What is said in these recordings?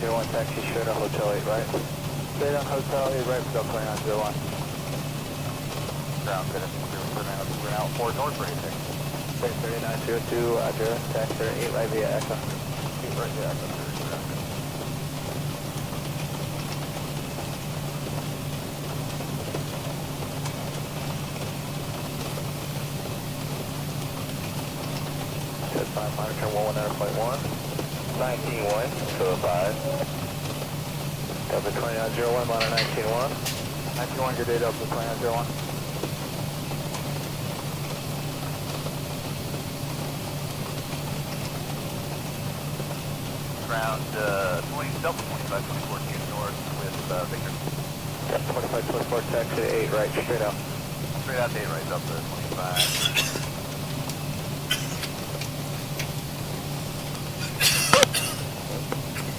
2901, taxi straight on Hotel 8 right. Straight on Hotel 8 right, Delta 2901. Ground, good. We're now 4 north for anything. 3902, Roger, taxi 8 right via Echo. 8 right via Echo. Good, 5 monitor 119.1. 19-1, 205. Delta 2901, monitor 19-1. 19-1, good day, Delta 2901. Ground Delta 2524 due north with Victor. Delta 2524, taxi to 8 right, straight out. Straight out to 8 right, Delta 25.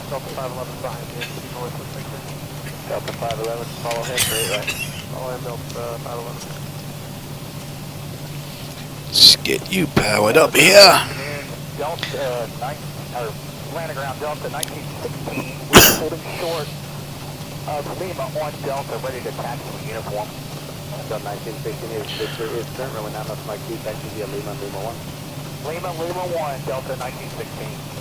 Delta 511 behind you, keep north with Victor. Delta 511, follow him, straight right. Follow him, Delta 511. Let's get you powered up here. Delta 9, or landing ground Delta 1916, we're holding short of Lima on Delta, ready to taxi with uniform. Delta 1916 is Victor, is currently now left my key, taxi via Lima 1. Lima 1, Delta 1916.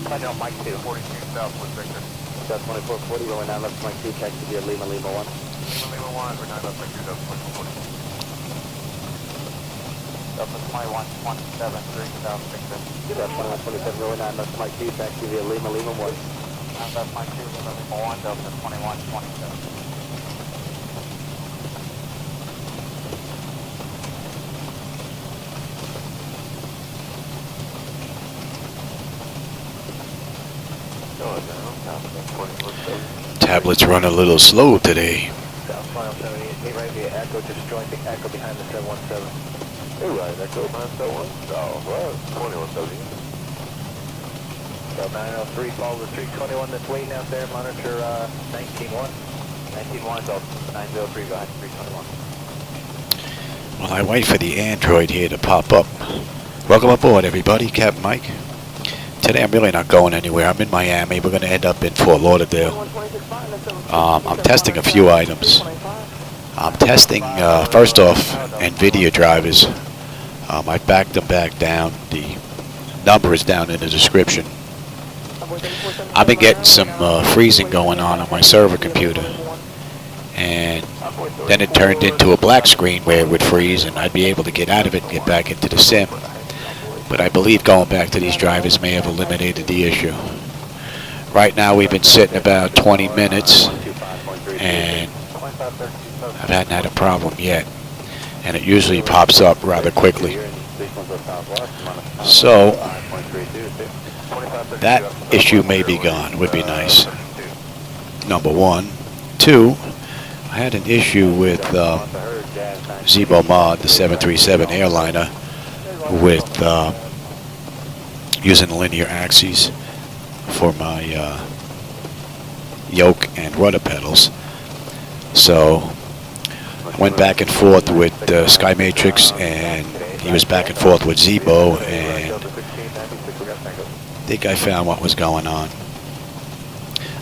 I know, Mike 2, 43 south with Victor. Delta 2440, rolling down left Mike 2, taxi via Lima 1. Lima 1, we're down left Victor, Delta 2440. Delta 2127, south Victor. Delta 2127, rolling down left Mike 2, taxi via Lima 1. Down left Mike 2, Lima 1, Delta 2127. Tablets run a little slow today. South final 78, right via Echo, just joined the Echo behind the 717. Hey, right, Echo behind 717. Oh, well, 2170. So 903, follow the 321 that's waiting out there, monitor 19-1. 19-1, so 903 behind 321. Well, I wait for the Android here to pop up. Welcome aboard, everybody. Captain Mike. Today I'm really not going anywhere. I'm in Miami. We're going to end up in Fort Lauderdale. I'm testing a few items. I'm testing, first off, Nvidia drivers. I backed them back down. The number is down in the description. I've been getting some freezing going on my server computer. And then it turned into a black screen where it would freeze and I'd be able to get out of it and get back into the sim. But I believe going back to these drivers may have eliminated the issue. Right now we've been sitting about 20 minutes and I haven't had a problem yet. And it usually pops up rather quickly. So that issue may be gone, would be nice. Number one. Two, I had an issue with Zibo Mod, the 737 airliner, with using linear axes for my yoke and rudder pedals. So I went back and forth with Sky Matrix, and he was back and forth with Zibo, and I think I found what was going on.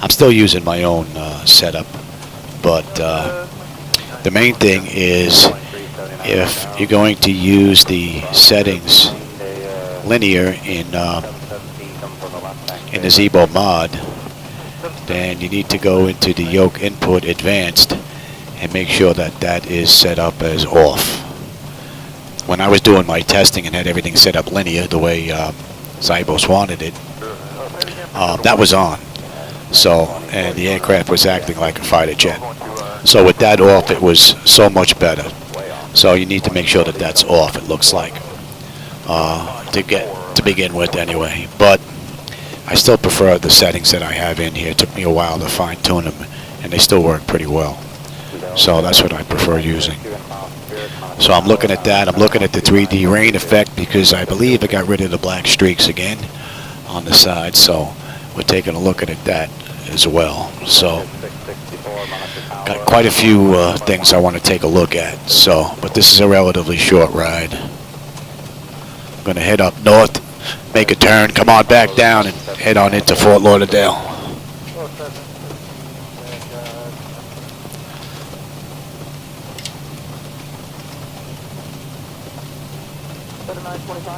I'm still using my own setup, but the main thing is if you're going to use the settings linear in the Zibo Mod, then you need to go into the Yoke Input Advanced and make sure that that is set up as off. When I was doing my testing and had everything set up linear the way Zibos wanted it, that was on. So, and the aircraft was acting like a fighter jet. So with that off, it was so much better. So you need to make sure that that's off, it looks like, to begin with anyway. But I still prefer the settings that I have in here. It took me a while to fine tune them, and they still work pretty well. So that's what I prefer using. So I'm looking at that. I'm looking at the 3D rain effect because I believe I got rid of the black streaks again on the side. So we're taking a look at that as well. So Got quite a few things I want to take a look at. So, but this is a relatively short ride. I'm gonna head up north, make a turn, come on back down, and head on into Fort Lauderdale.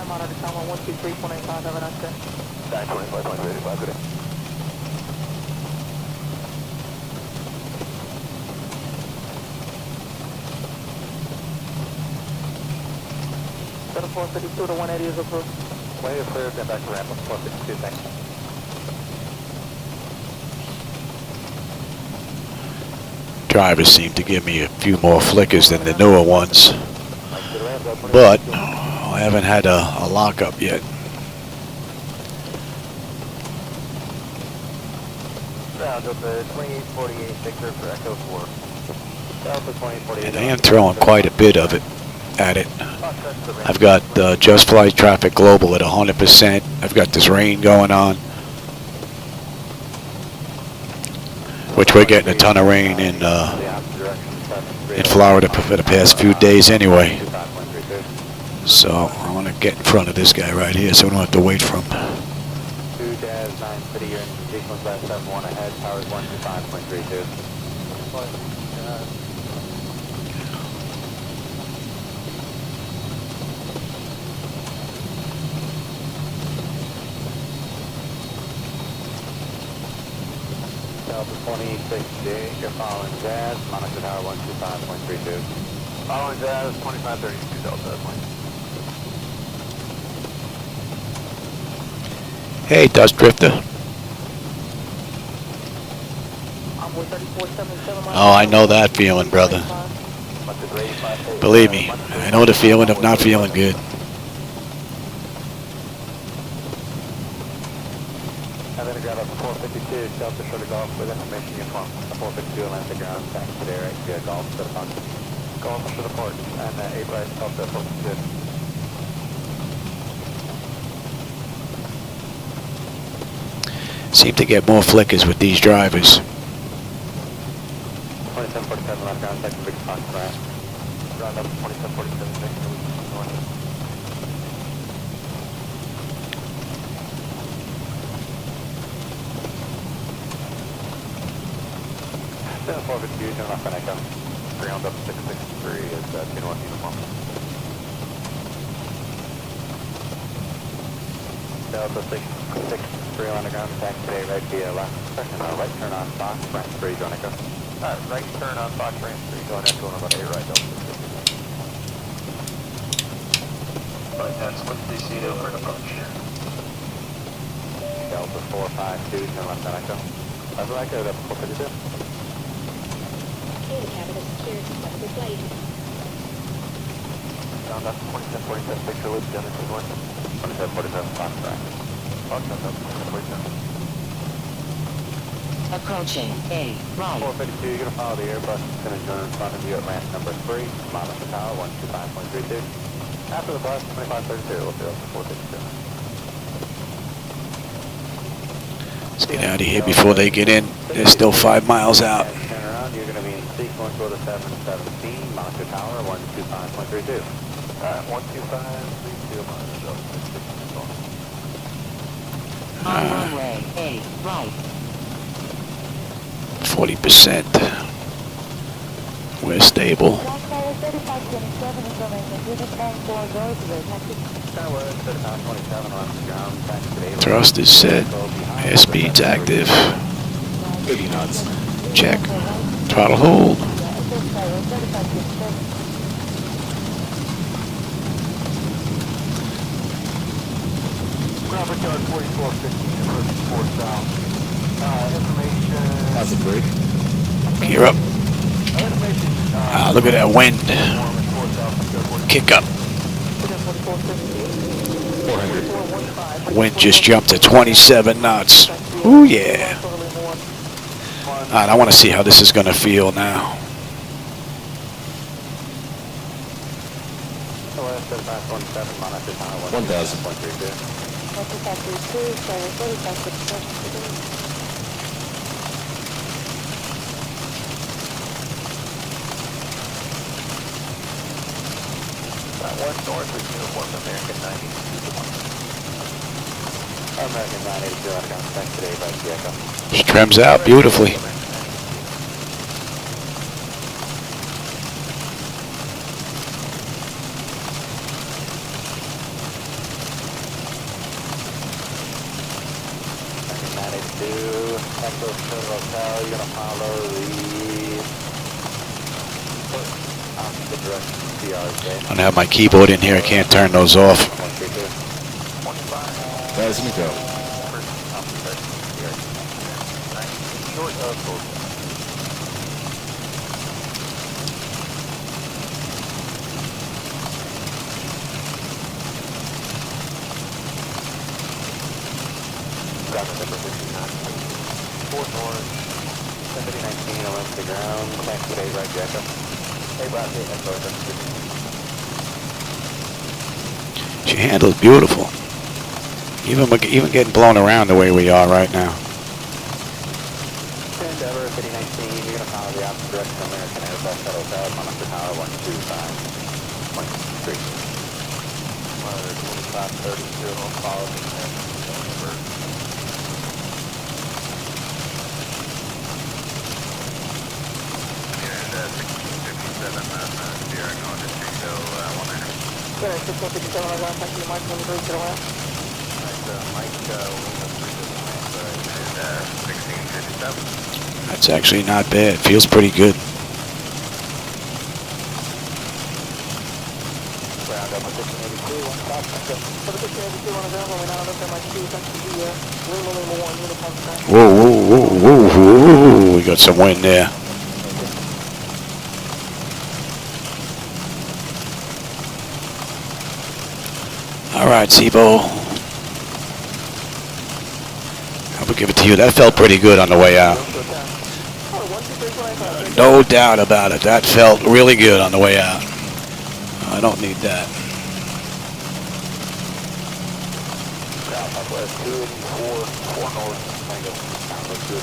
Monitor tower 123.85, have a nice day. 925.85, good day. Set 452 to 180 is approved. Way approved, and back to ramp up 452, thanks. Drivers seem to give me a few more flickers than the newer ones, but I haven't had a lockup yet. Delta 2848 Victor for Echo 4. Delta 2848. And I am throwing quite a bit of it at it. I've got Just Flight Traffic Global at 100%. I've got this rain going on, which we're getting a ton of rain in Florida for the past few days anyway. So I want to get in front of this guy right here so we don't have to wait for him. 2-9 City, you're in sequence left 71 ahead, powers 125.32. Delta 26, you're following Jazz, monitor tower 125.32. Following Jazz, 2532 Delta, Hey, Dust Drifter. Oh, I know that feeling, brother. Believe me, I know the feeling of not feeling good. I'm going to grab up 452, Delta short of golf with information uniform. 452 lands the ground, back to the right, via golf to the front. Golf to the port, and A right, Delta 452. Seem to get more flickers with these drivers. 2747 left ground, second big spot, right. Ground up 2747, second north. Then 452, turn left on Echo. Ground up 663 is 2 north uniform. Delta 663 on the ground, back today, right via left. Second, right turn on Fox, ramp 3, going Echo. Right turn on Fox, ramp 3, going Echo, and about 8 right, Delta 663. Right, that's what they see over the approach. Delta 452, turn left on Echo. Left on Echo, Delta 452. Tail cabin is secured. Have a good flight. Down up 2747, picture loop, down into 1. 2747, Fox, right. Fox, up 2747. Approaching A, right. 452, you're going to follow the Airbus. It's going to join in front of you at ramp number 3. Monitor tower 125.32. After the bus, 2532, we'll be up to 452. Let's get out of here before they get in. They're still 5 miles out. Turn around, you're going to be in sequence go to 717, monitor tower 125.32. 125.32, monitor tower. On runway A, right. 40%. We're stable. Tower 3527 on the ground, back today. Thrust is set. Airspeed's active. 30 knots. Check. Throttle hold. Robert Yard 4415, approaching 4 south. Information. How's it break? Gear up. Ah, look at that wind. Kick up. 400. Wind just jumped to 27 knots. Ooh, yeah. All right, I want to see how this is going to feel now. $1,000. 1,000. 1 north with uniform American 90. American 980 on contact today by Echo. She trims out beautifully. Echo Hotel, you're gonna follow the direction CRJ. I don't have my keyboard in here. I can't turn those off. 132. Thousand to go. Short of Ground number 59. 4 north, 7019, around the ground, climb today, right, Echo. Hey, Brad, hey, Echo, She handles beautiful. Even getting blown around the way we are right now. Endeavor 5019, you're going to follow the opposite direction of American Airbus Shuttle Tower, Monitor Tower 125, 123. 12530, follow the American. That's actually not bad. Feels pretty good. Whoa, whoa, whoa, whoa, whoa. We got some wind there. All right, Zibo. I will give it to you. That felt pretty good on the way out. No doubt about it. That felt really good on the way out. I don't need that.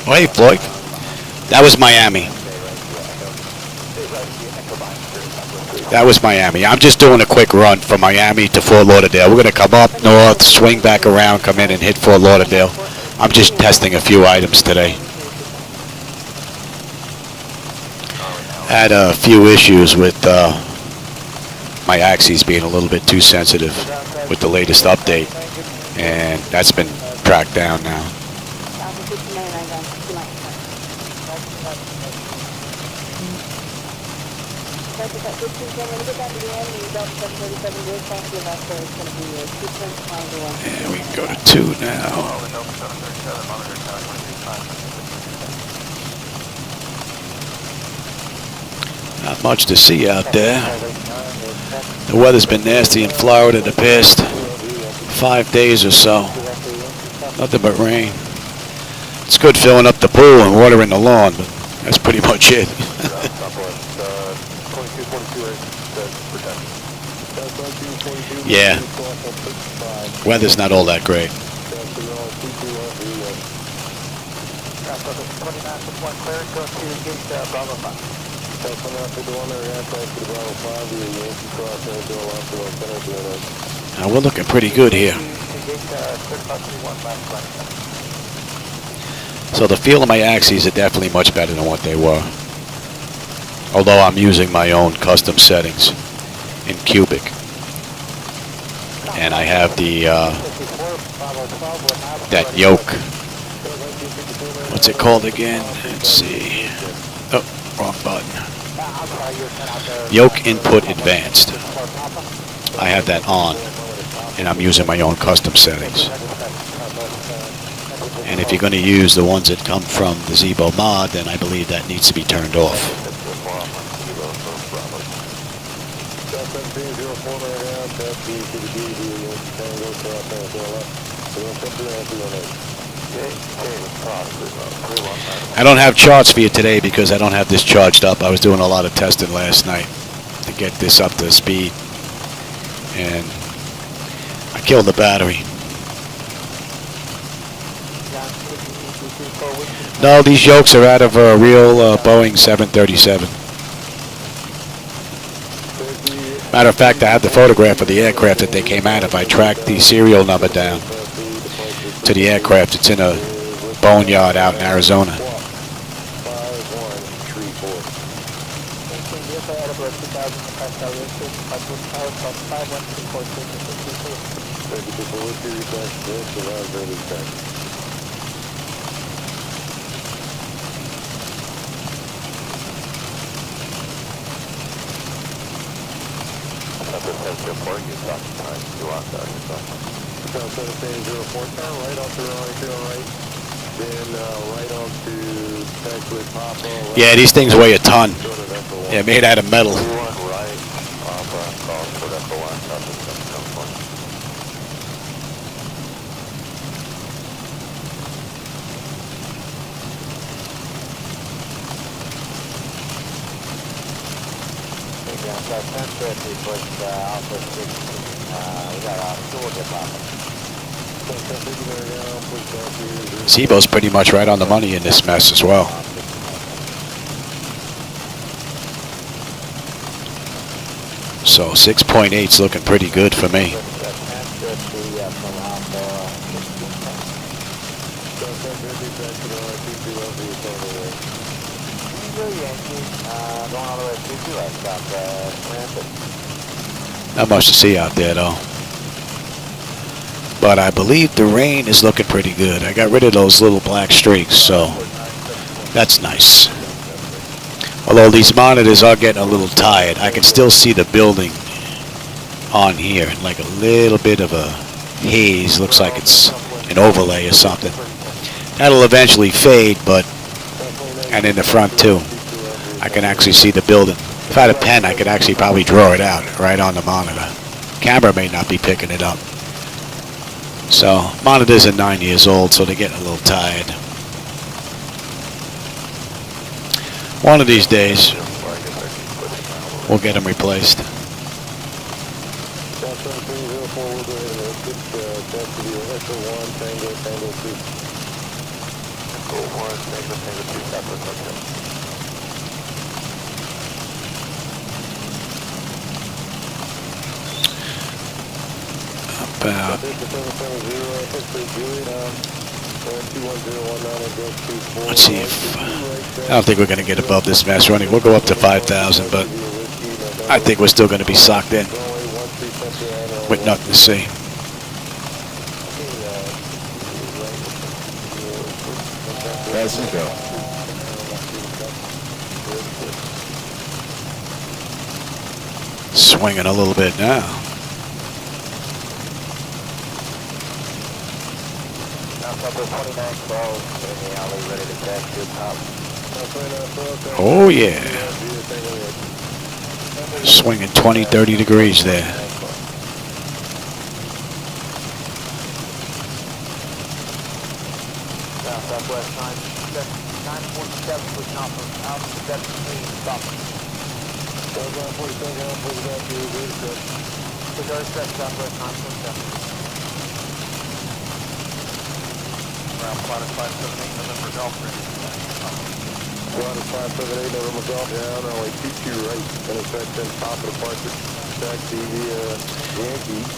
Oh, hey, Floyd. That was Miami. That was Miami. I'm just doing a quick run from Miami to Fort Lauderdale. We're going to come up north, swing back around, come in and hit Fort Lauderdale. I'm just testing a few items today. Had a few issues with my axes being a little bit too sensitive with the latest update, and that's been tracked down now. And we can go to 2 now. Not much to see out there. The weather's been nasty in Florida the past 5 days or so. Nothing but rain. It's good filling up the pool and watering the lawn, but that's pretty much it. Yeah. Weather's not all that great. Now we're looking pretty good here. So the feel of my axes are definitely much better than what they were. Although I'm using my own custom settings in cubic. And I have the that yoke. What's it called again? Let's see. Oh, wrong button. Yoke Input Advanced. I have that on, and I'm using my own custom settings. And if you're going to use the ones that come from the Zibo Mod, then I believe that needs to be turned off. I don't have charts for you today because I don't have this charged up. I was doing a lot of testing last night to get this up to speed, and I killed the battery. No, these yokes are out of a real Boeing 737. Matter of fact, I have the photograph of the aircraft that they came out of. I tracked the serial number down to the aircraft. It's in a boneyard out in Arizona. Yeah, these things weigh a ton. Yeah, made out of metal. Zibo's pretty much right on the money in this mess as well. So 6.8's looking pretty good for me. Not much to see out there though. But I believe the rain is looking pretty good. I got rid of those little black streaks, so that's nice. Although these monitors are getting a little tired, I can still see the building on here, like a little bit of a haze. Looks like it's an overlay or something. That'll eventually fade, but, and in the front too, I can actually see the building. If I had a pen, I could actually probably draw it out right on the monitor. Camera may not be picking it up. So, monitors are 9 years old, so they're getting a little tired. One of these days, we'll get them replaced. About, let's see if, I don't think we're going to get above this mess running. We'll go up to 5,000, but I think we're still going to be socked in with nothing to see. Swinging a little bit now. Oh yeah. Swinging 20, 30 degrees there.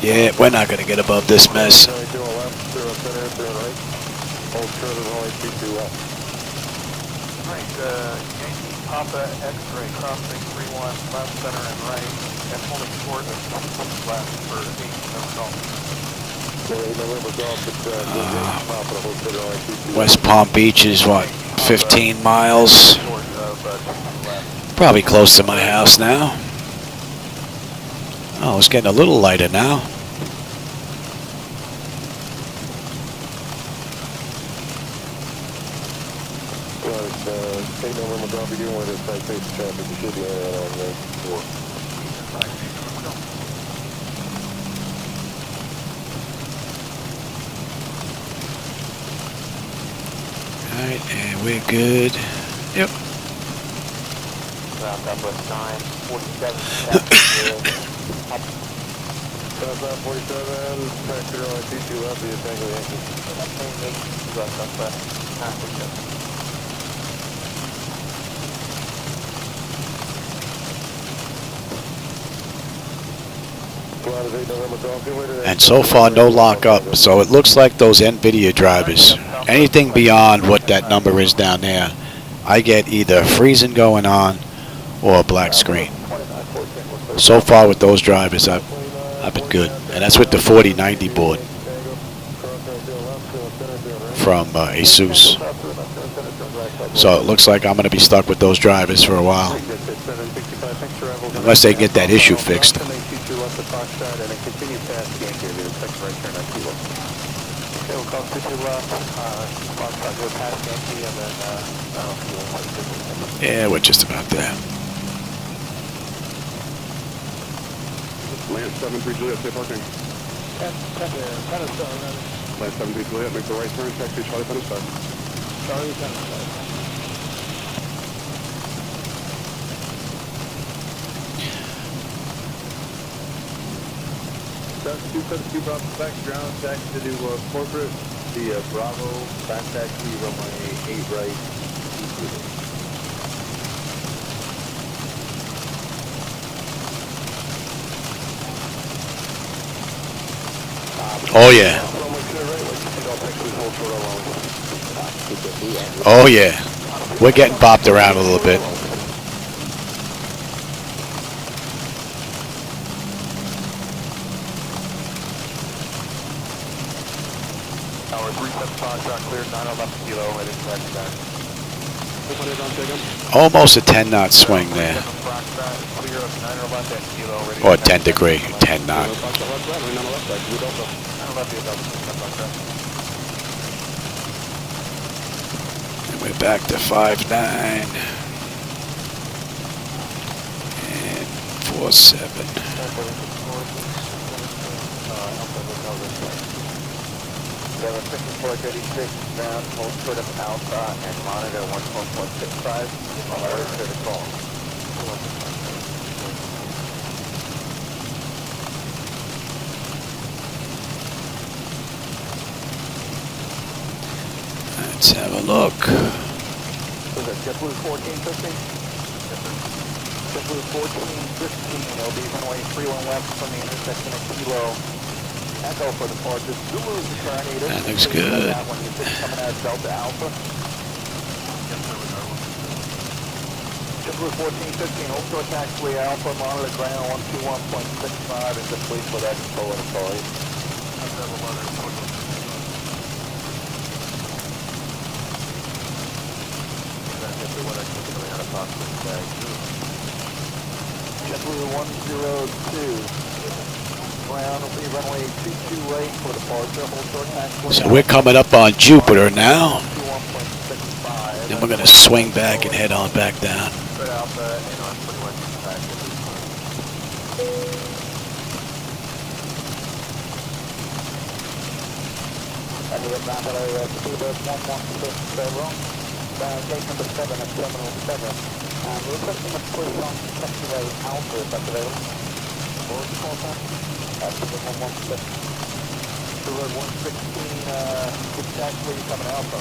Yeah, we're not going to get above this mess. Papa X-ray crossing 31 left center and right and holding short of 26 left for 8 November Golf. West Palm Beach is what, 15 miles? Probably close to my house now. Oh, it's getting a little lighter now. Alright, and we're good. Yep. Southwest 9, 47, 47, tractor on 22 left, the Tango Yankee. Southwest 947. And so far, no lockup. So it looks like those Nvidia drivers, anything beyond what that number is down there, I get either freezing going on or a black screen. So far with those drivers, I've been good. And that's with the 4090 board from Asus. So it looks like I'm going to be stuck with those drivers for a while, unless they get that issue fixed. Yeah, we're just about there. Land 73 Juliet, stay parking. Land 73 Juliet, make the right turn, taxi Charlie Penn start. Charlie Penn start. Two Bravo background, taxi to corporate, the Bravo, back taxi, runway 8 right, Oh yeah. Oh yeah. We're getting bopped around a little bit. Tower 375, shot cleared, 911 kilo, heading back. Almost a 10 knot swing there. Or 10 degree, 10 knot. And we're back to 5.9 and 4.7. 5436 down, hold short of Alpha and monitor 14.65. Alert to the call. Let's have a look. Was that JetBlue 1415? JetBlue 1415, it'll be runway 31 left from the intersection of Kilo. Echo for departure. Zulu is returning. That looks good. When you think coming out of Delta Alpha. JetBlue 1415, hold short taxiway Alpha, monitor ground 121.65, and just wait for that control and authority. JetBlue 102. Ground will be runway 22 right for departure. Hold short taxiway. So we're coming up on Jupiter now. 21.65. Then we're going to swing back and head on back down. Straight Alpha and on 21 back. And we're back at our speedboat 1167. Gate number 7 at Terminal 7. And we're requesting a push on taxiway Alpha if that's available. Forward to call time. That's the 117. To road 116, which taxiway you coming Alpha?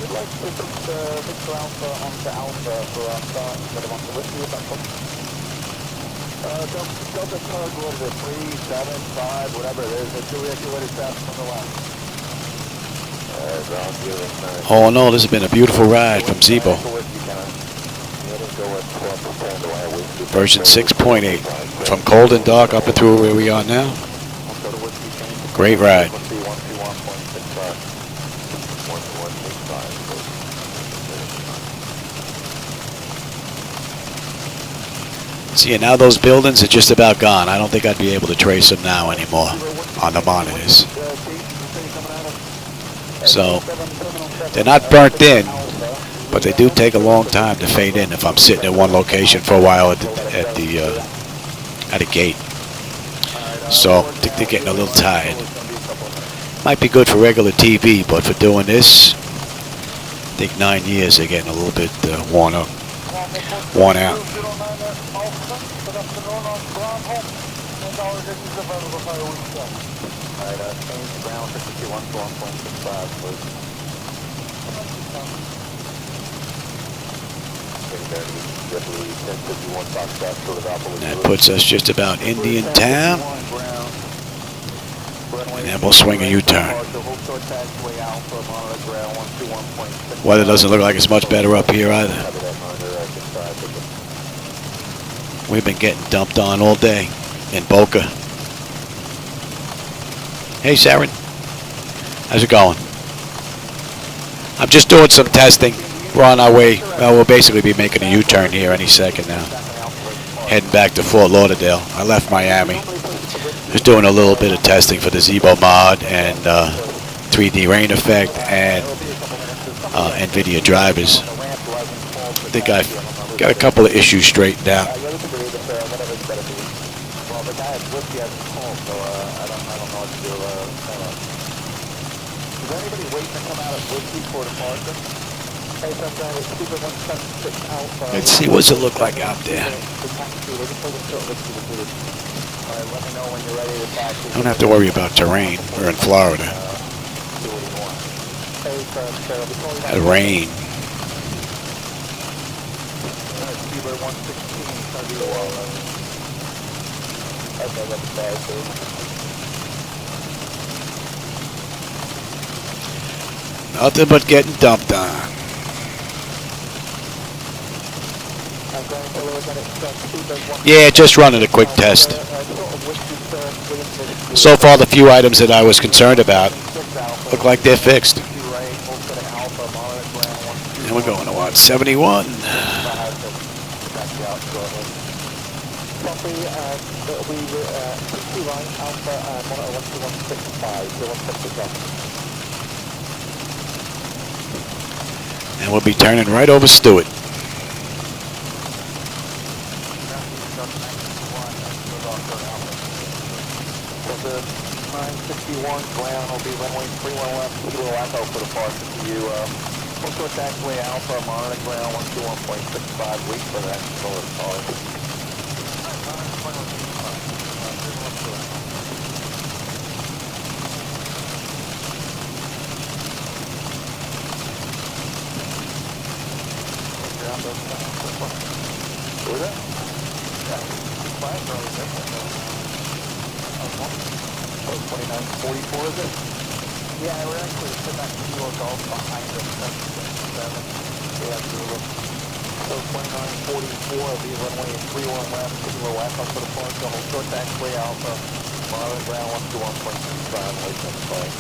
We'd like to put Victor Alpha onto Alpha for our start instead of onto Whiskey if that's possible. Delta Card was a 375, whatever it is. It's Juliet, you're ready to pass from the line. Oh no, this has been a beautiful ride from Zibo. Version 6.8. From cold and dark up and through where we are now. Great ride. See, now those buildings are just about gone. I don't think I'd be able to trace them now anymore on the monitors. So, they're not burnt in, but they do take a long time to fade in if I'm sitting at one location for a while at a gate. So, I think they're getting a little tired. Might be good for regular TV, but for doing this, I think 9 years they're getting a little bit worn out. Change ground 51 to 1.65, please. That puts us just about Indian Town. And then we'll swing a U-turn. Weather doesn't look like it's much better up here either. We've been getting dumped on all day in Boca. Hey, Sharon. How's it going? I'm just doing some testing. We're on our way. Well, we'll basically be making a U-turn here any second now. Heading back to Fort Lauderdale. I left Miami. Just doing a little bit of testing for the Zibo Mod and 3D rain effect and Nvidia Drivers. I think I've got a couple of issues straightened out. Let's see, what's it look like out there? Don't have to worry about terrain. We're in Florida. That rain. Nothing but getting dumped on. Yeah, just running a quick test. So far, the few items that I was concerned about look like they're fixed. And we're going to what, 71? And we'll be turning right over Stewart. Ground will be runway 31 left, Kilo Echo for departure to you. Also taxiway Alpha, monitor ground 121.65, wait for that control departure. Is it? Yeah, we're actually putting that Kilo Golf behind us. Yeah, so 2944 will be runway 31 left, Kilo Echo for departure, hold short taxiway Alpha, monitor ground 121.65, wait for the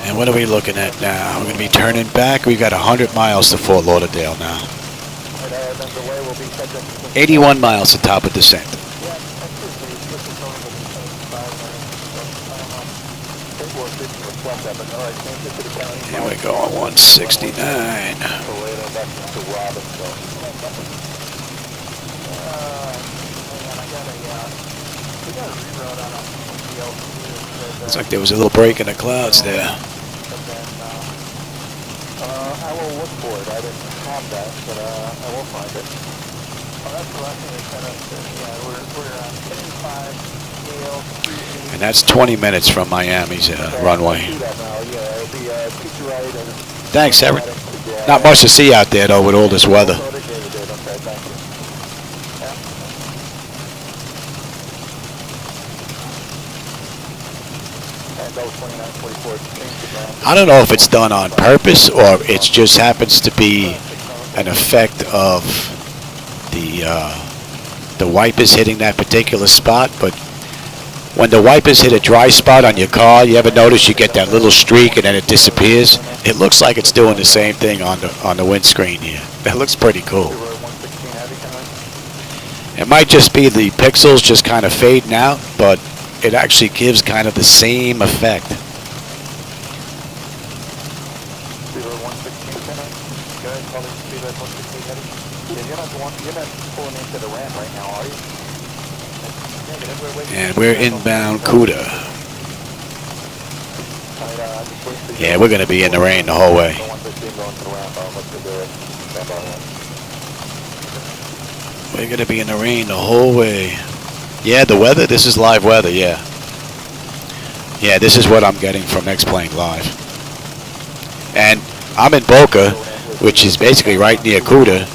And what are we looking at now? We're going to be turning back. We've got 100 miles to Fort Lauderdale now. 81 miles to top of descent. And we're going 169. Looks like there was a little break in the clouds there. I will look for it. I didn't have that, but I will find it. Oh, that's the last thing they sent us. Yeah, we're 5 And that's 20 minutes from Miami's runway. Thanks, Evan. Not much to see out there, though, with all this weather. I don't know if it's done on purpose or it just happens to be an effect of the wipers hitting that particular spot, but when the wipers hit a dry spot on your car, you ever notice you get that little streak and then it disappears? It looks like it's doing the same thing on the windscreen here. That looks pretty cool. It might just be the pixels just kind of fading out, but it actually gives kind of the same effect. And we're inbound Cuda. Yeah, we're going to be in the rain the whole way. We're going to be in the rain the whole way. Yeah, the weather, this is live weather, yeah. Yeah, this is what I'm getting from X-Plane Live. And I'm in Boca, which is basically right near Cuda.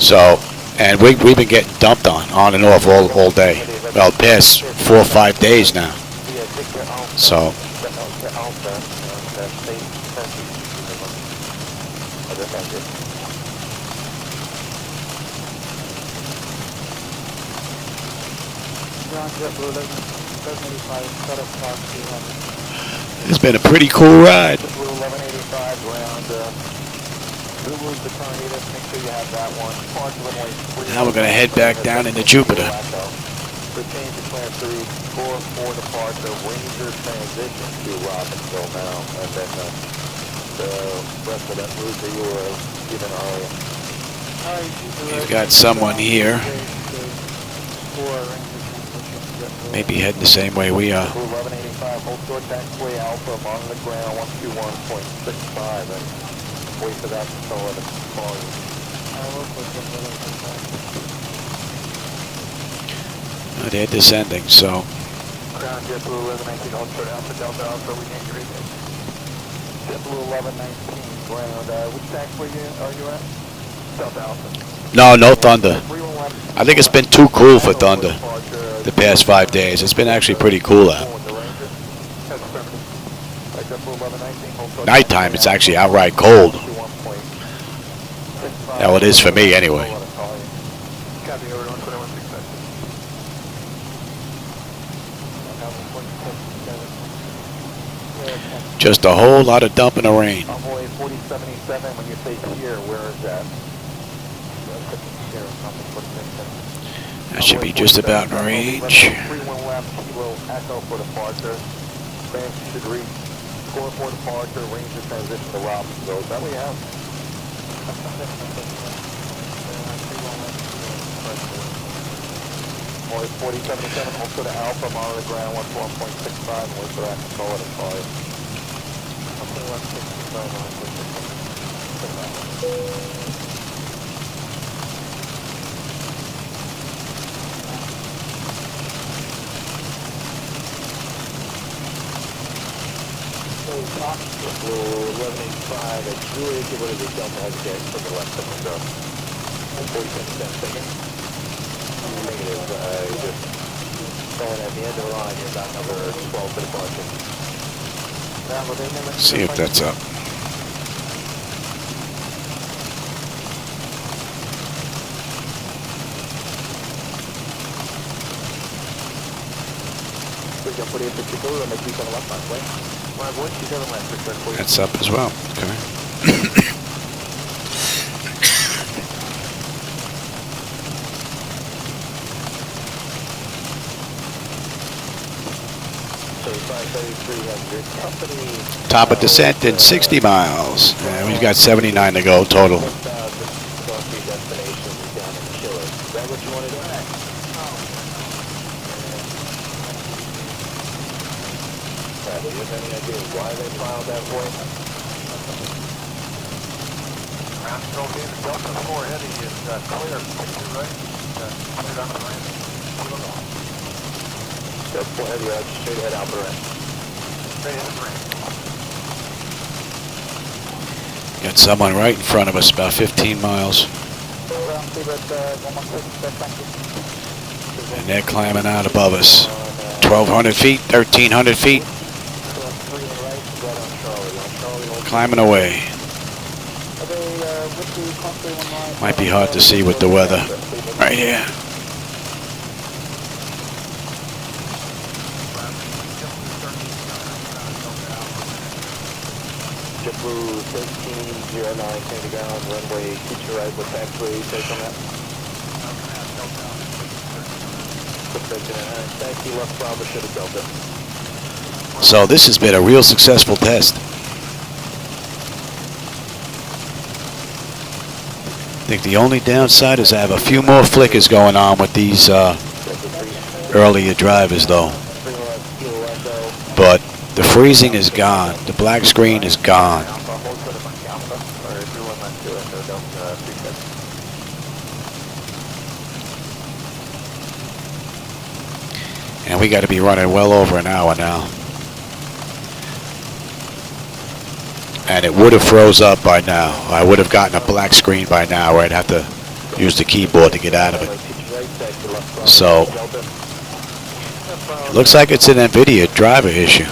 So, and we've been getting dumped on and off all day. Well, past 4 or 5 days now. So, it's been a pretty cool ride. Now we're going to head back down into Jupiter. Change to Class 3, 4-4 departure, Ranger transition to Robbinsville now, and then the rest of that route that you were given earlier. We've got someone here. Maybe heading the same way we are. 1185, hold short taxiway Alpha, on the ground, 121.65, and wait for that to show at the volume. They're descending, so Ground JetBlue 1119, hold short Alpha Delta Alpha, we can't get it. JetBlue 1119, ground, which taxiway are you at? Delta Alpha. no Thunder. I think it's been too cool for Thunder the past 5 days. It's been actually pretty cool out. Nighttime, it's actually outright cold. Well, it is for me anyway. Just a whole lot of dumping of rain. Envoy 4077, when you say here, where is that? That should be just about in range. 31 left, Kilo Echo for departure. Bank should reach score for departure, Ranger transition to Robbinsville. Is that what you have? Envoy 4077, hold to the Alpha, monitor the ground, 141.65, and wait for that control at a car. Blue 1185, it's really good. What is it? Delta has gas from the left of the window. 47 seconds. Negative. You're just going at the end of the line. You're about number 12 to departure. See if that's up. That's up as well. Okay. Top of descent in 60 miles. And we've got 79 to go total. Do you have any idea why they filed that way? Ground control team, the Delta 4 Heavy is clear. Picture right? Cleared on the ramp. Delta 4 Heavy, straight ahead out the ramp. Straight ahead the ramp. Got someone right in front of us, about 15 miles. And they're climbing out above us. 1,200 feet, 1,300 feet. Climbing away. Might be hard to see with the weather. Right here. JetBlue 1309, came to ground, runway, keep your right with taxiway, take on that. Thank you, left Bravo to the Delta. So this has been a real successful test. I think the only downside is I have a few more flickers going on with these earlier drivers though. But the freezing is gone. The black screen is gone. And we got to be running well over an hour now. and it would have froze up by now. I would have gotten a black screen by now where I'd have to use the keyboard to get out of it. So, looks like it's an Nvidia driver issue.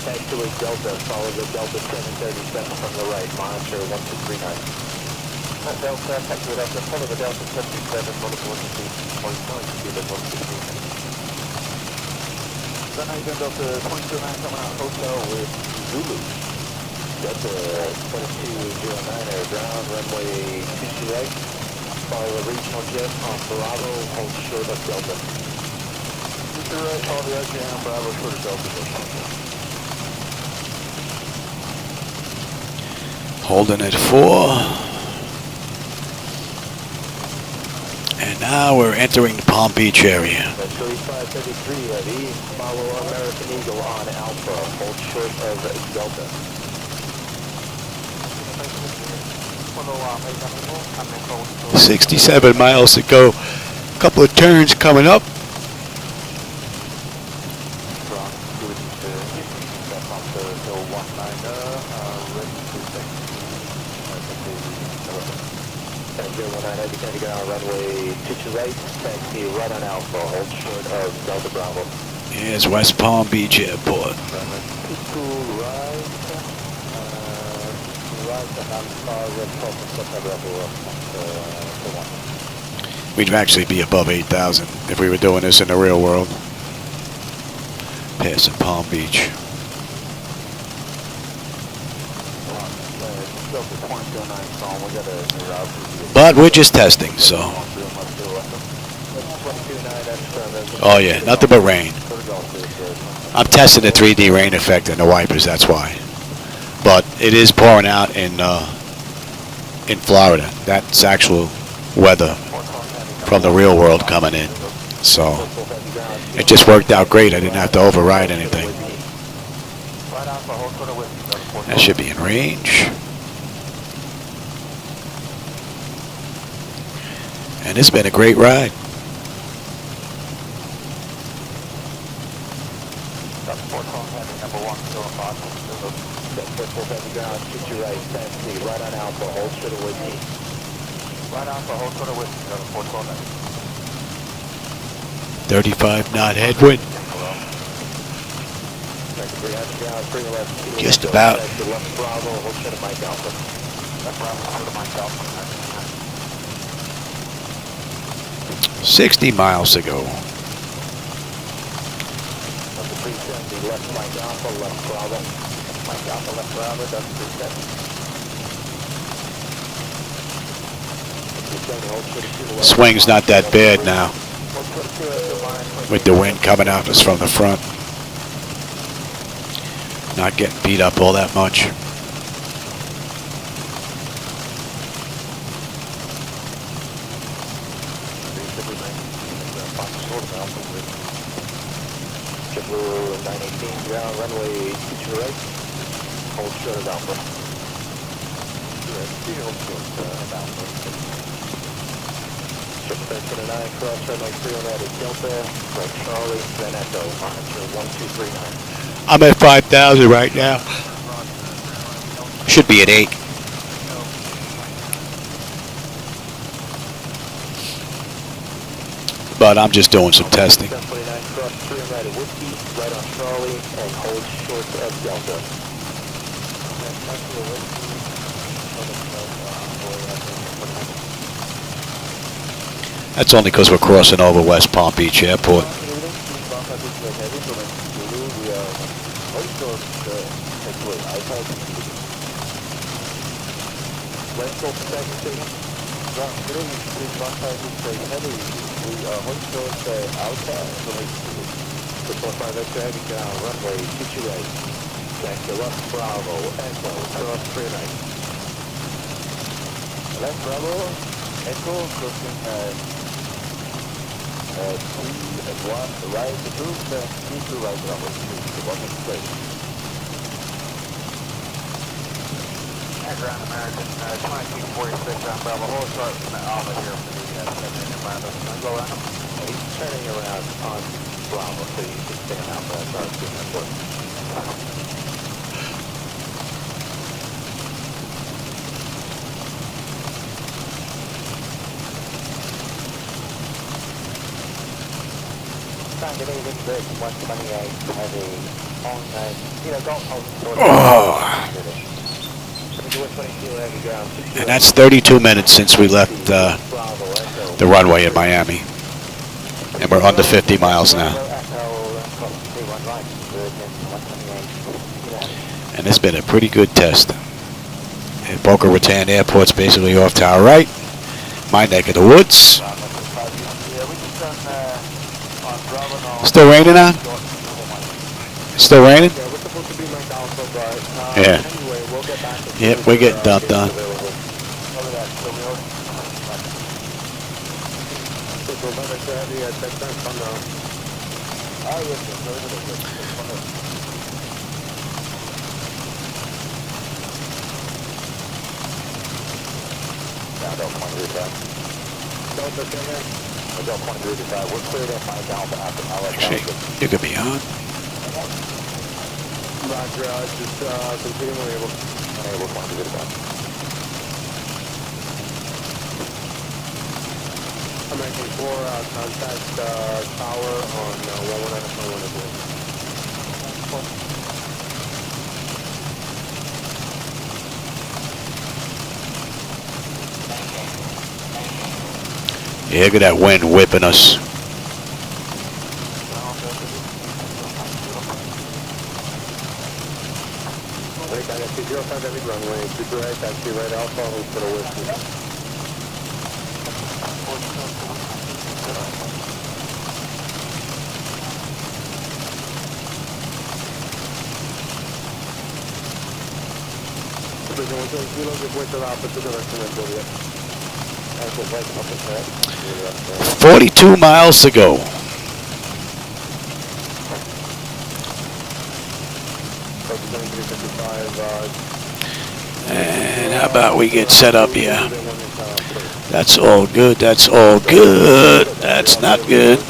Taxiway Delta, follow the Delta 737 from the right, monitor 1239. Delta, taxiway Delta, follow the Delta 737, monitor 123, point 9, speed at 116. Then I got Delta 229 coming out hotel with Zulu. Delta 2209 ground, runway 22 right, follow the regional jet on Bravo, hold short of Delta. 22 right, follow the RGM, Bravo, short of Delta. Holding at 4. And now we're entering the Palm Beach area. 3533 heavy, follow American Eagle on Alpha, hold short of Delta. 67 miles to go. Couple of turns coming up. Runway 22 right, taxi right on Alpha, hold short of Delta Bravo. Here's West Palm Beach Airport. We'd actually be above 8,000 if we were doing this in the real world. Passing Palm Beach. But we're just testing, so. Oh yeah, nothing but rain. I'm testing the 3D rain effect in the wipers, that's why. But it is pouring out in Florida. That's actual weather from the real world coming in. So it just worked out great. I didn't have to override anything. That should be in range. And it's been a great ride. Right on Alpha, hold short of with me. Right Alpha, hold short of with me. 35 knot headwind. Just about. 60 miles to go. Swing's not that bad now, with the wind coming out us from the front. Not getting beat up all that much. Runway 22 right, hold short of Alpha. Ship 729, cross runway 309 at Delta, right Charlie, then Echo, monitor 1239. I'm at 5,000 right now. Should be at 8. But I'm just doing some testing. 729, cross 309 at Whiskey, right on Charlie, and hold short of Delta. That's only because we're crossing over West Palm Beach Airport. Runway 22 right, taxi left Bravo, Echo, cross 39. Left Bravo, Echo, crossing 3 and 1, right approved, 3 right Bravo, 2, 1 straight. Ground American, 2246 on Bravo. Hold short from the Alpha here for the 7 in front of us. Go around him. He's turning around on Bravo, so you can stay on Alpha. That's our team report. Good evening, Bridge 128, heavy on, Golf Coast. Oh. And that's 32 minutes since we left the runway in Miami. And we're under 50 miles now. And it's been a pretty good test. And Boca Raton Airport's basically off to our right. My neck of the woods. Still raining out? Still raining? Yeah. Yep, we're getting dumped on. Actually, you could be on. Roger, just continue able. American 4, contact tower on 119.1. Yeah, look at that wind whipping us. Runway, super right, taxi right Alpha, hold for the whiskey. Yeah. 42 miles to go. And how about we get set up here? That's all good. That's all good. That's not good.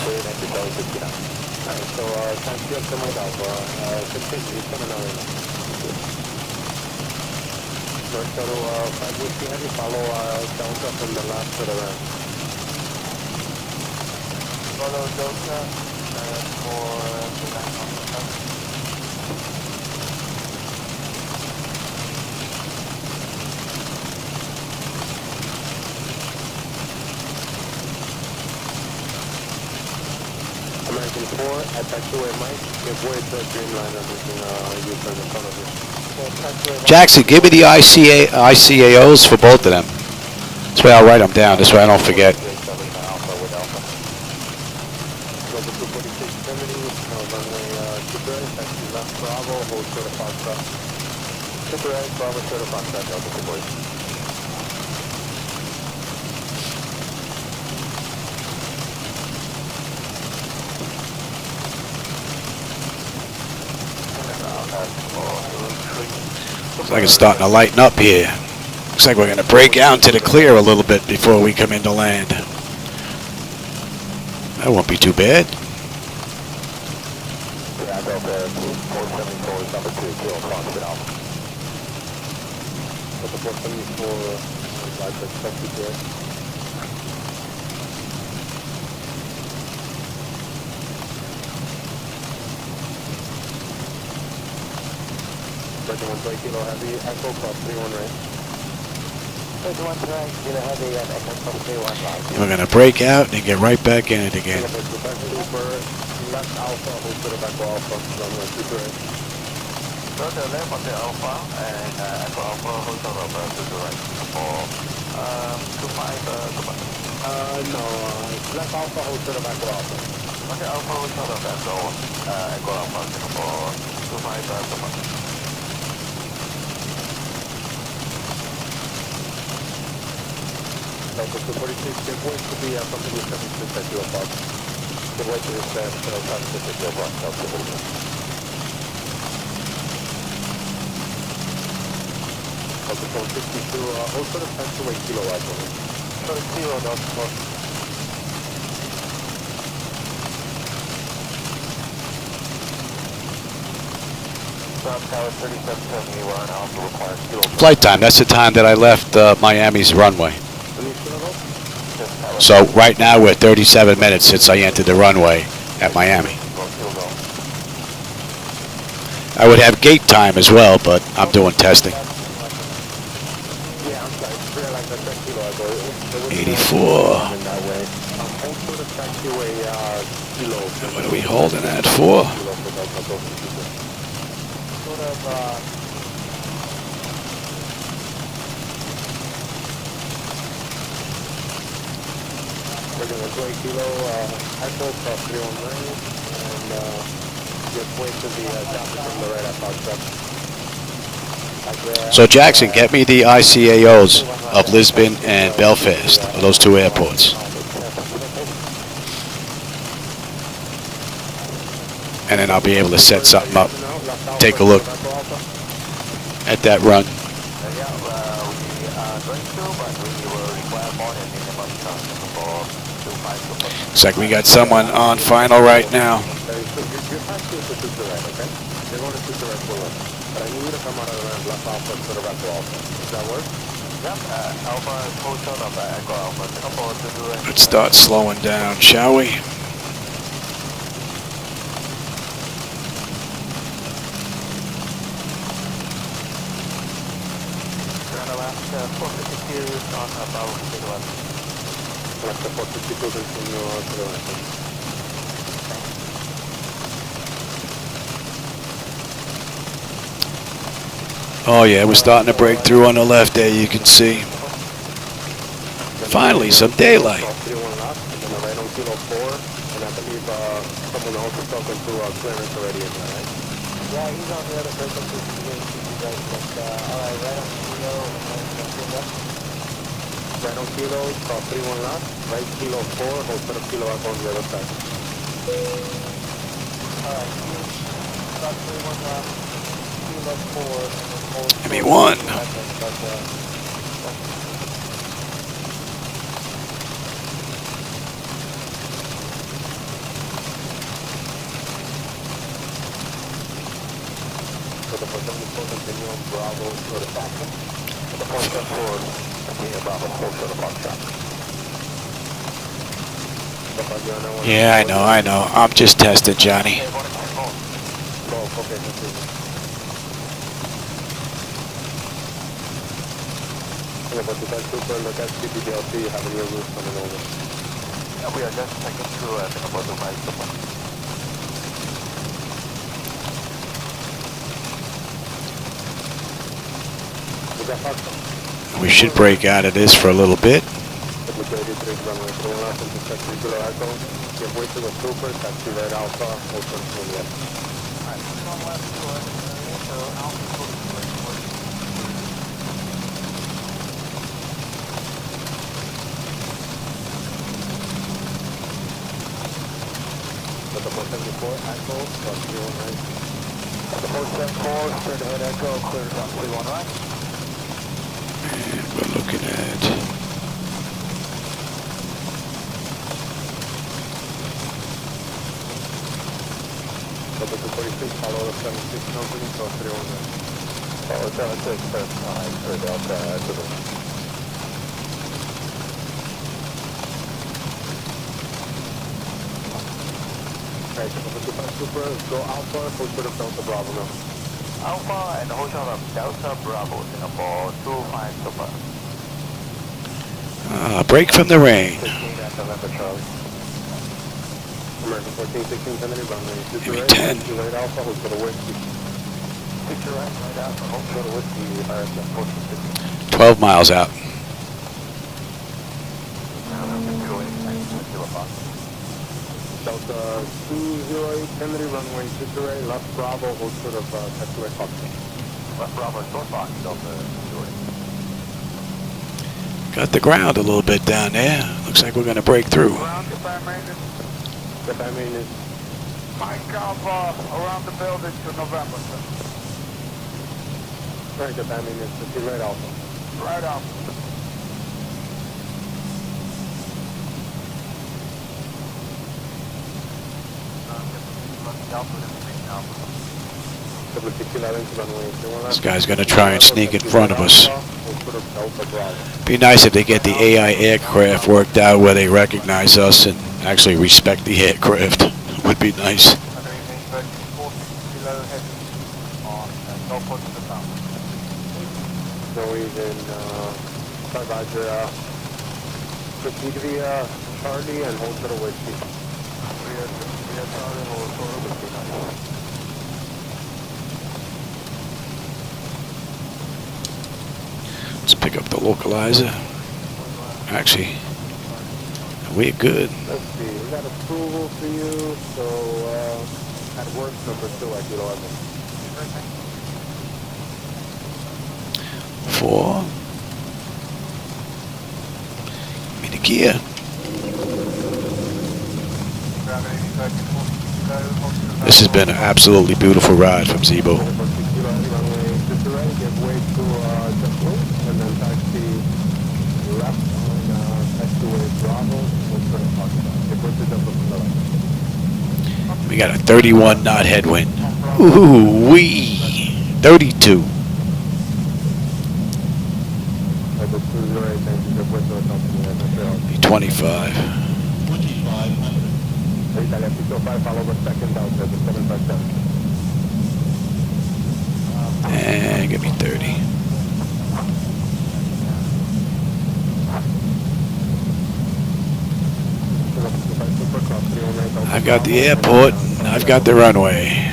American 4, at taxiway Mike, avoid the Dreamliner moving U-turn in front of you. Jackson, give me the ICAOs for both of them. This way I'll write them down. This way I don't forget. Looks like it's starting to lighten up here. Looks like we're going to break out into the clear a little bit before we come into land. That won't be too bad. Kilo Heavy, Echo Cross 31 right. 31 right, Kilo Heavy and Echo Cross 31 right. And we're going to break out and get right back in it again. Left Alpha, hold to the back Alpha, runway 2 right. Go to the left of the Alpha and Echo Alpha, hold to the right. For 25, no, left Alpha, hold to the back Alpha. okay, Alpha, hold to the back Echo Alpha, for 25, Delta 246, give way to the company 76 at 2 o'clock. Give way to this company 76 at 2 o'clock, Delta 246. Okay, so 62, also the taxiway kilo echo. So 0, Delta 4. South Tower 3770, we're on Alpha, requires kilo. Flight time, that's the time that I left Miami's runway. Any kilo? Just tower. So right now we're 37 minutes since I entered the runway at Miami. I would have gate time as well, but I'm doing testing. Yeah, I'm sorry. It's really like that kilo echo. 84. In that way. Also the taxiway kilo. What are we holding that for? Kilo for Delta 4. Sort of, We're going to play kilo echo cross 319 and just wait to the chopper from the radar Foxtrot. So Jackson, get me the ICAOs of Lisbon and Belfast, those two airports. And then I'll be able to set something up. Take a look at that run. yeah, we going through, but we will require more than minimum time for 25. Looks like we got someone on final right now. You're passing to Tutorette, okay? You're going to Tutorette below. But I need you to come out of the ramp left alpha to the Echo Alpha. Does that work? Yep, Alpha is hotel number, Echo Alpha, couple of Tutorette. Let's start slowing down, shall we? Turn around, 452 on Bravo to the left. Left the 452 continue to the left. Oh yeah, we're starting to break through on the left there, you can see. Finally, some daylight. 31 left, and then right on kilo 4, and I believe someone else is talking to clearance already in there, right? Yeah, he's on the other frequency, you guys, but, alright, right on kilo, and then Right on kilo, cross 31 left, right kilo 4, hold for the kilo up on the other side. alright, stop 31 left, kilo 4, and then hold. Give me one. So the 474 continue on Bravo to the Foxtrot. The 474 continue Bravo, hold for the Foxtrot. Yeah, I know. I'm just testing, Johnny. Oh, okay, that's it. Yeah, but the super, look at CPDLC, having your route coming over. Yeah, we are just checking through, I think, about the right support. We got Foxtrot. We should break out of this for a little bit. Runway 3 left into section kilo echo. Give way to the super, taxi right alpha, hold for the left. Alright, one left to us, so Alpha goes to the right. But the 474 echo, cross 319. The 474, straight ahead Echo, clear down 31 right. And we're looking at... But the 246, follow the 76 company, cross 319. Oh, 76, first time, straight Delta to the Right, so the 25 super, go alpha, hold for the Delta Bravo now. Alpha and hotel of Delta Bravo, Singapore 25 Super. break from the rain. 15 at November Charlie. American 14, 16, 10, runway. Give me 10. Right alpha, hold for the whiskey. Picture right out, hope for the whiskey, RSM 1450. 12 miles out. Delta 208 Kennedy runway 23, left Bravo, hold short of taxiway Foxtrot. Left Bravo, short box, Delta 208. Got the ground a little bit down there. Looks like we're going to break through. Ground, goodbye, maintenance. Goodbye, maintenance. Mike up around the building to November, sir. Very good timing, it's 50 right off. Right off. This guy's going to try and sneak in front of us. Be nice if they get the AI aircraft worked out where they recognize us and actually respect the aircraft. Would be nice. Norwegian, Roger, proceed to the Charlie and hold to the whiskey. Let's pick up the localizer. Actually, we're good. Let's see, we got approval for you, so at work number 2 at 11. 4. Give me the gear. This has been an absolutely beautiful ride from Zibo. We got a 31 knot headwind. Ooh wee! 32. 25. And give me 30. I've got the airport, I've got the runway.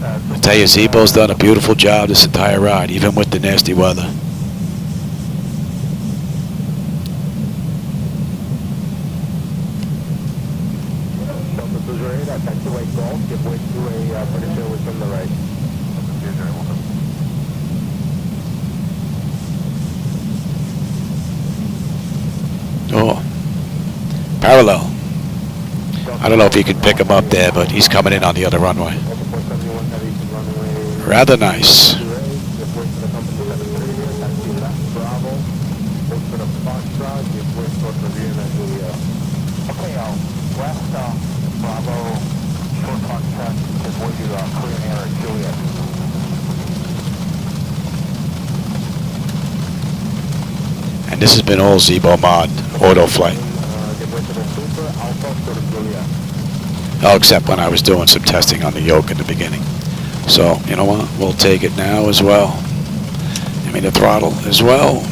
I tell you, Zibo's done a beautiful job this entire ride, even with the nasty weather. Oh, parallel. I don't know if you can pick him up there, but he's coming in on the other runway. Rather nice. And this has been all Zibo Mod auto flight. Oh, except when I was doing some testing on the yoke in the beginning. So, you know what? We'll take it now as well. Give me the throttle as well.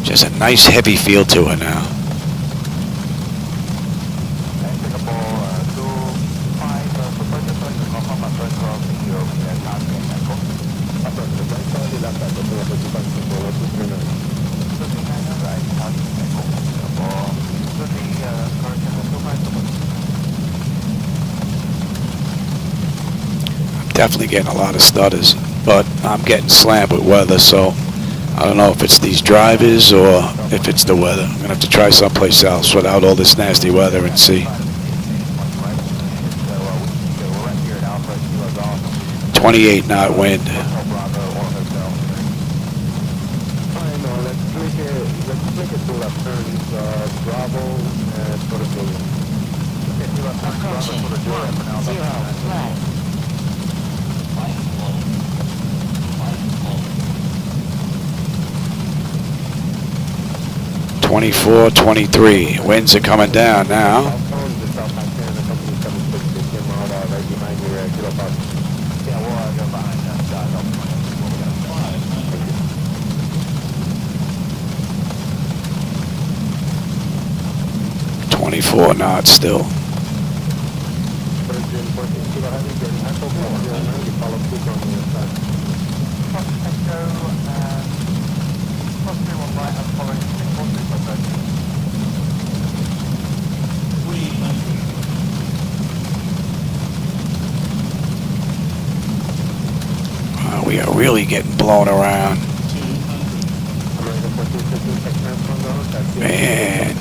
Just a nice heavy feel to it now. Definitely getting a lot of stutters, but I'm getting slammed with weather, so I don't know if it's these drivers or if it's the weather. I'm gonna have to try someplace else without all this nasty weather and see. 28 knot wind. Left. 24, 23. Winds are coming down now. .24 knots still. We are really getting blown around. Man.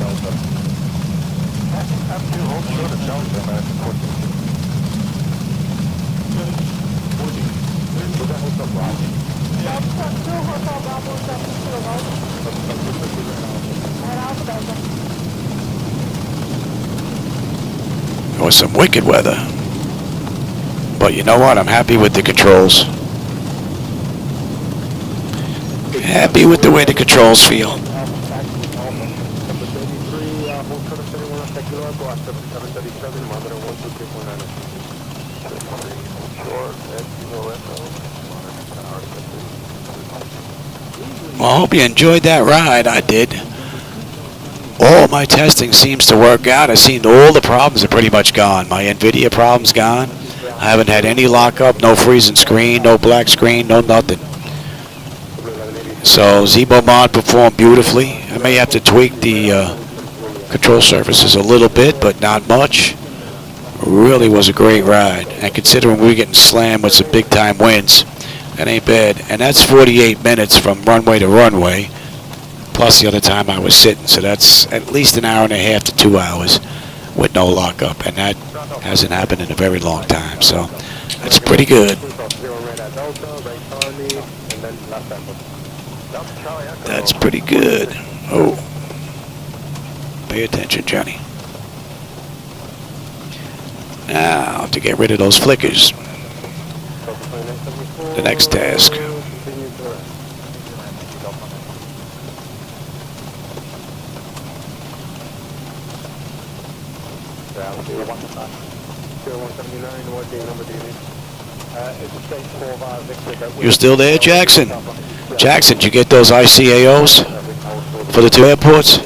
It was some wicked weather. But you know what? I'm happy with the controls. Happy with the way the controls feel. Well, I hope you enjoyed that ride. I did. All my testing seems to work out. I've seen all the problems are pretty much gone. My Nvidia problem's gone. I haven't had any lockup, no freezing screen, no black screen, no nothing. So Zibo Mod performed beautifully. I may have to tweak the control surfaces a little bit, but not much. Really was a great ride. And considering we were getting slammed with some big time winds, that ain't bad. And that's 48 minutes from runway to runway, plus the other time I was sitting. So that's at least an hour and a half to 2 hours with no lockup. And that hasn't happened in a very long time. So that's pretty good. That's pretty good. Oh. Pay attention, Johnny. Now, to get rid of those flickers. The next task. You still there, Jackson? Jackson, did you get those ICAOs for the 2 airports?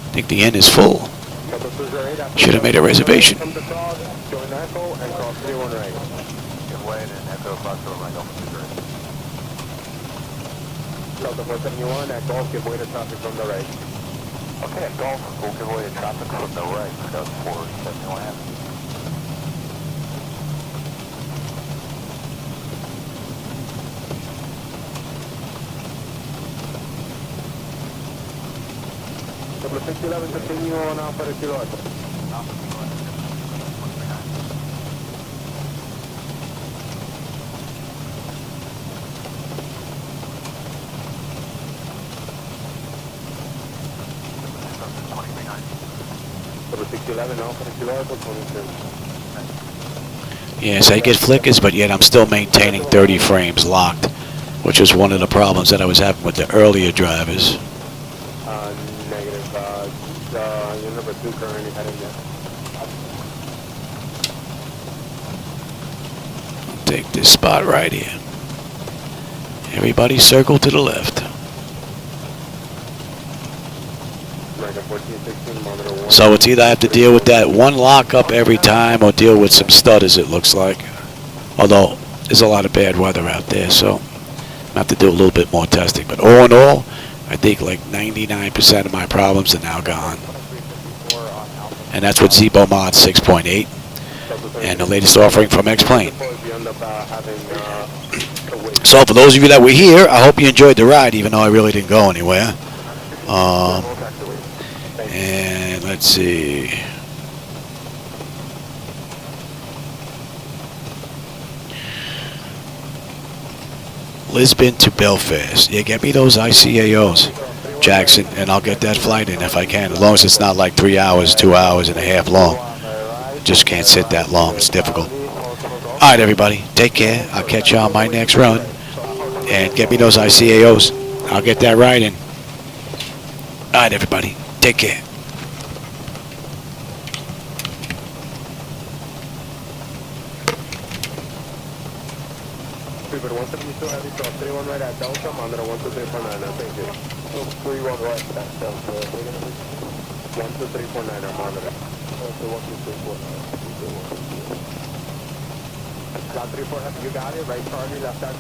I think the inn is full. Should have made a reservation. Okay, at Golf, we'll give away the traffic from the right. That's 471. Double 611, continue on Alpha to Kilo Alpha. Yes, I get flickers, but yet I'm still maintaining 30 frames locked, which is one of the problems that I was having with the earlier drivers. Negative. Your number 2 currently heading there. I'll take this spot right here. Everybody circle to the left. So it's either I have to deal with that one lockup every time or deal with some stutters, it looks like. Although there's a lot of bad weather out there, so I have to do a little bit more testing. But all in all, I think like 99% of my problems are now gone. And that's with Zibo Mod 6.8 and the latest offering from X-Plane. So for those of you that were here, I hope you enjoyed the ride, even though I really didn't go anywhere. And let's see. Lisbon to Belfast. Yeah, get me those ICAOs, Jackson, and I'll get that flight in if I can, as long as it's not like 3 hours, 2 hours and a half long. Just can't sit that long. It's difficult. All right, everybody. Take care. I'll catch you on my next run. And get me those ICAOs. I'll get that right in. All right, everybody. Take care. Freebird 172 heavy, so 31 right at Delta, Mandra 123.9, thank you. 31 right at Delta, 12349, our monitor. 12349. Got 349, you got it, right Charlie, left echo.